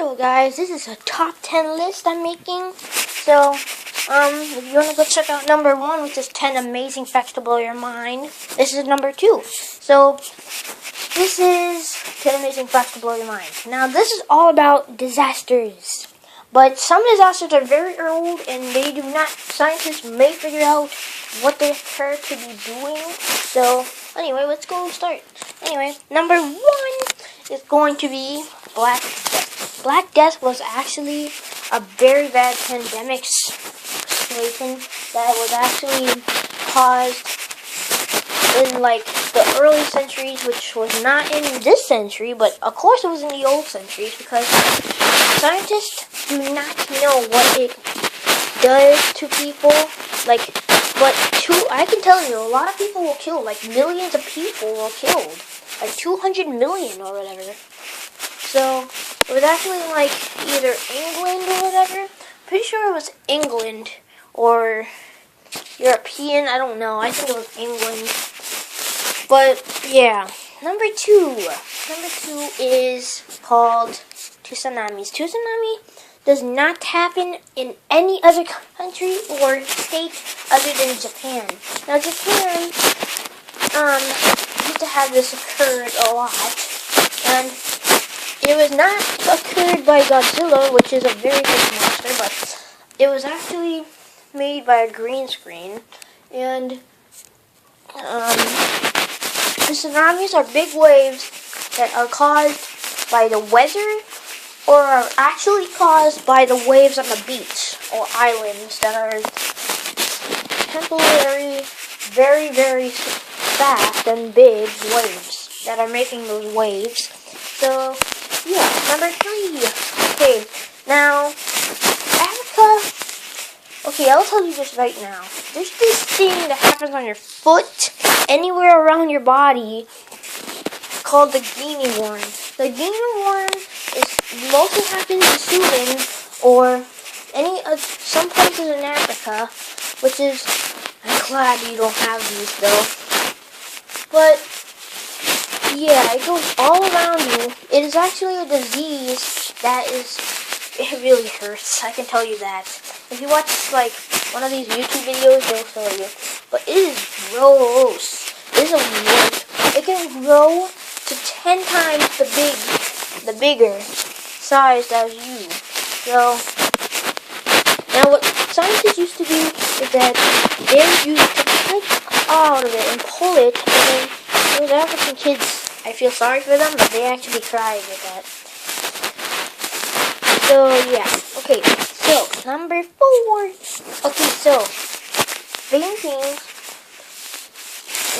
Hello guys, this is a top 10 list I'm making. So, if you want to go check out number 1, which is 10 amazing facts to blow your mind, this is number 2. So, this is 10 amazing facts to blow your mind. Now, this is all about disasters. But some disasters are very old and they do not, scientists may figure out what they occur to be doing. So, anyway, let's go start. Anyway, number 1 is going to be Black Death. Black Death was actually a very bad pandemic situation that was actually caused in like the early centuries, which was not in this century, but of course it was in the old centuries because scientists do not know what it does to people. I can tell you, a lot of people were killed, like millions of people were killed, like 200 million or whatever. So, it was actually like either England or whatever. Pretty sure it was England or European, I don't know. I think it was England. But, yeah. Number 2 is called tsunamis. Tsunami does not happen in any other country or state other than Japan. Now, Japan used to have this occurred a lot, and it was not occurred by Godzilla, which is a very big monster, but it was actually made by a green screen. And the tsunamis are big waves that are caused by the weather or are actually caused by the waves on the beach or islands that are temporary, very, very fast and big waves that are making those waves. So, yeah, number 3. Okay, now, Africa. Okay, I'll tell you this right now. There's this thing that happens on your foot, anywhere around your body, called the guinea worm. The guinea worm mostly happens in Sudan or some places in Africa, which is, I'm glad you don't have these though. But yeah, it goes all around you. It is actually a disease it really hurts. I can tell you that. If you watch like one of these YouTube videos, they'll show you. But it is gross. It is a worst. It can grow to 10 times the bigger size as you. So now what scientists used to do is that they used to cut out of it and pull it, and then those African kids, I feel sorry for them, but they actually cried with that. So, yeah. Okay, so, number 4. Okay, so, paintings.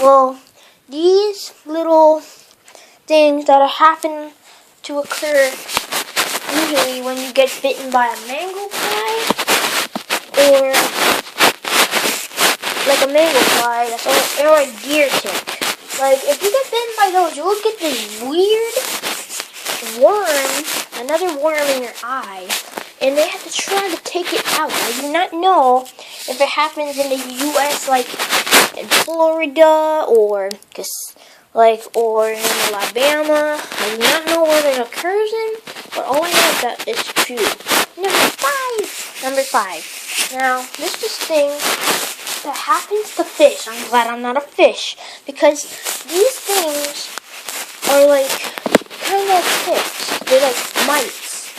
Well, these little things that happen to occur usually when you get bitten by a mango fly, or like a mango fly, or a deer tick. Like, if you get bitten by those, you'll get this weird worm, another worm in your eye, and they have to try to take it out. I do not know if it happens in the U.S., like in Florida, or in Alabama. I do not know where it occurs in, but all I know is that it's true. Number 5. Now, this is thing that happens to fish. I'm glad I'm not a fish, because these things are like kind of like ticks. They're like mites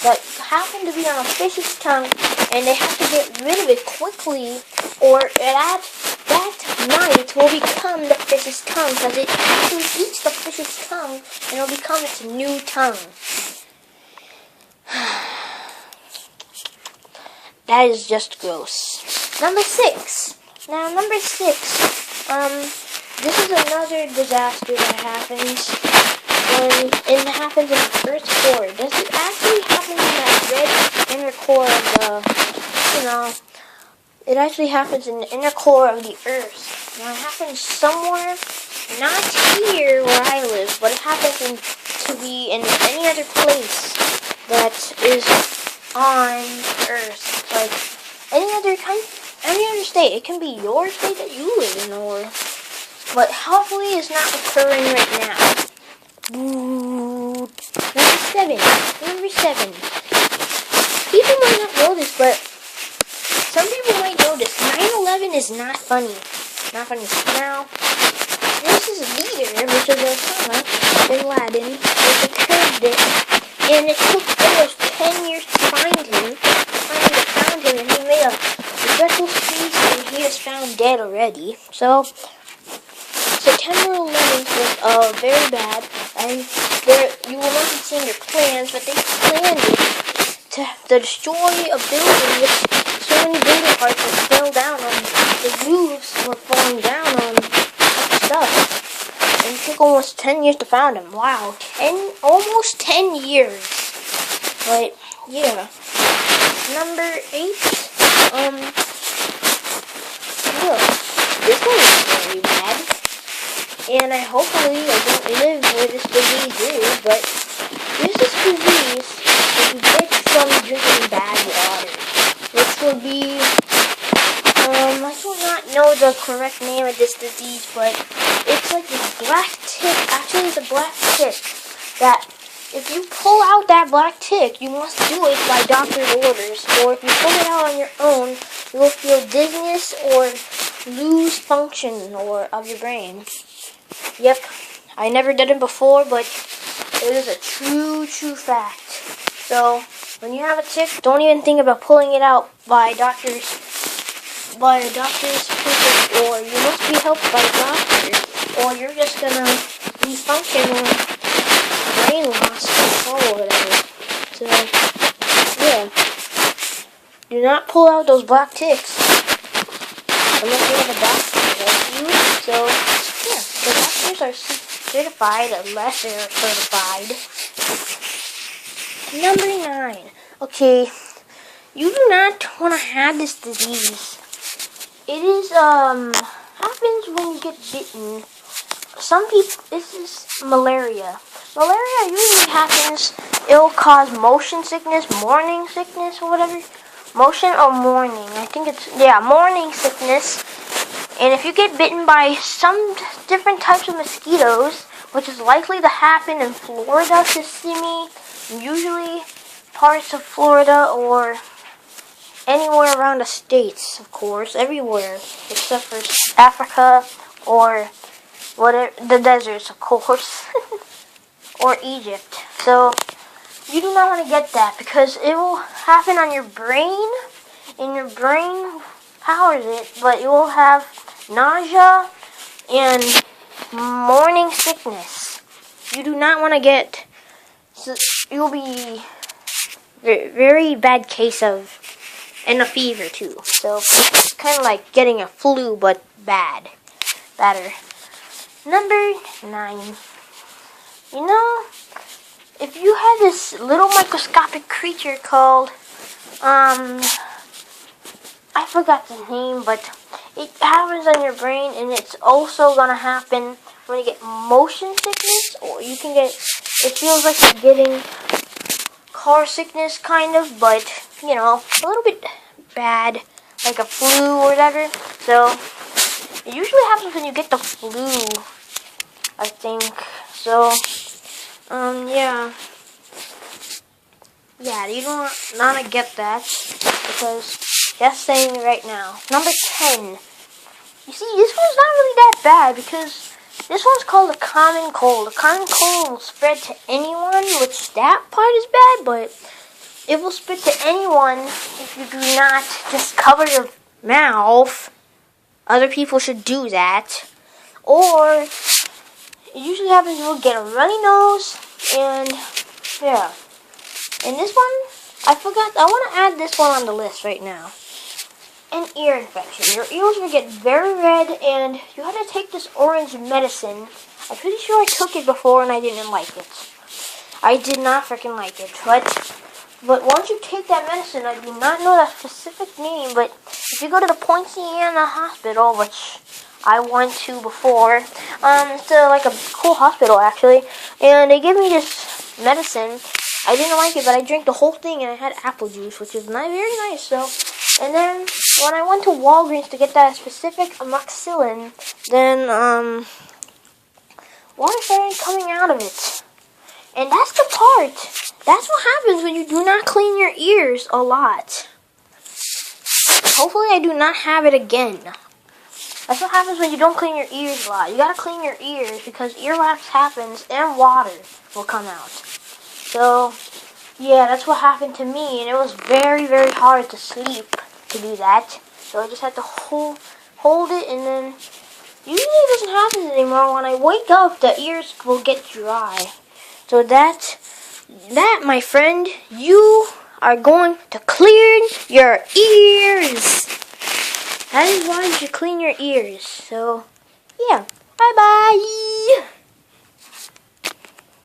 that happen to be on a fish's tongue, and they have to get rid of it quickly, or that mite will become the fish's tongue, because it actually eats the fish's tongue, and it'll become its new tongue. That is just gross. Number 6. Now, number 6, this is another disaster that happens when it happens in the Earth's core. Does it actually happen in that red inner core of it actually happens in the inner core of the Earth. Now, it happens somewhere, not here where I live, but it happens to be in any other place that is on Earth. Like, any other state. It can be your state that you live in, but hopefully it's not occurring right now. Number Number 7. People might not know this, but some people might know this. 9/11 is not funny. Not funny. Now, this is a leader, which is Osama bin Laden, was a terrorist, and it took almost 10 years to find him. Finally found him, and he made a special speech, and he is found dead already. So, September 11th was very bad, and you will not be seeing their plans, but they planned it to destroy a building with so many building parts that fell down on the roofs were falling down on stuff. And it took almost 10 years to find him. Wow, almost 10 years. But yeah, number 8. Look, this one is very bad. And hopefully I don't live where this disease is, but there's this disease that you get from drinking bad water, which will be, I do not know the correct name of this disease, but it's like this black tick. Actually, it's a black tick that if you pull out that black tick, you must do it by doctor's orders, or if you pull it out on your own, you will feel dizziness or lose function of your brain. Yep, I never did it before, but it is a true fact. So, when you have a tick, don't even think about pulling it out by a doctor's prescription, or you must be helped by a doctor, or you're just gonna lose function or brain loss or whatever. So, yeah, do not pull out those black ticks unless you have a doctor to help you. So, yeah, the doctors are certified unless they're certified. Number 9. Okay, you do not want to have this disease. It is, happens when you get bitten. Some people, this is malaria. Malaria usually happens, it'll cause motion sickness, morning sickness, or whatever. Motion or morning, I think it's, morning sickness. And if you get bitten by some different types of mosquitoes, which is likely to happen in Florida, Kissimmee, usually parts of Florida or anywhere around the states, of course, everywhere except for Africa or whatever, the deserts, of course, or Egypt. So you do not want to get that because it will happen on your brain, and your brain powers it, but you will have nausea and morning sickness. You do not want to get, so you'll be very bad case of, and a fever too. So it's kind of like getting a flu, but badder. Number 9. You know, if you have this little microscopic creature called, I forgot the name, but it happens on your brain, and it's also gonna happen when you get motion sickness, or you can get, it feels like you're getting car sickness, kind of, but, you know, a little bit bad, like a flu or whatever. So, it usually happens when you get the flu, I think. So, yeah. Yeah, you don't want to get that, because just saying it right now. Number 10. You see, this one's not really that bad, because this one's called a common cold. A common cold will spread to anyone, which that part is bad, but it will spread to anyone if you do not just cover your mouth. Other people should do that. Or, it usually happens when you get a runny nose, and, yeah. And this one, I forgot, I want to add this one on the list right now. An ear infection. Your ears will get very red, and you have to take this orange medicine. I'm pretty sure I took it before and I didn't like it. I did not freaking like it. But once you take that medicine, I do not know that specific name, but if you go to the Poinciana Hospital, which I went to before, it's like a cool hospital actually, and they give me this medicine. I didn't like it, but I drank the whole thing, and I had apple juice, which is not very nice, so. And then, when I went to Walgreens to get that specific amoxicillin, then, water started coming out of it. And that's the part. That's what happens when you do not clean your ears a lot. Hopefully I do not have it again. That's what happens when you don't clean your ears a lot. You gotta clean your ears because earwax happens and water will come out. So, yeah, that's what happened to me. And it was very, very hard to sleep to do that. So I just had to hold it, and then usually it doesn't happen anymore. When I wake up, the ears will get dry. So that, my friend, you are going to clean your ears. That is why you should clean your ears. So, yeah. Bye-bye.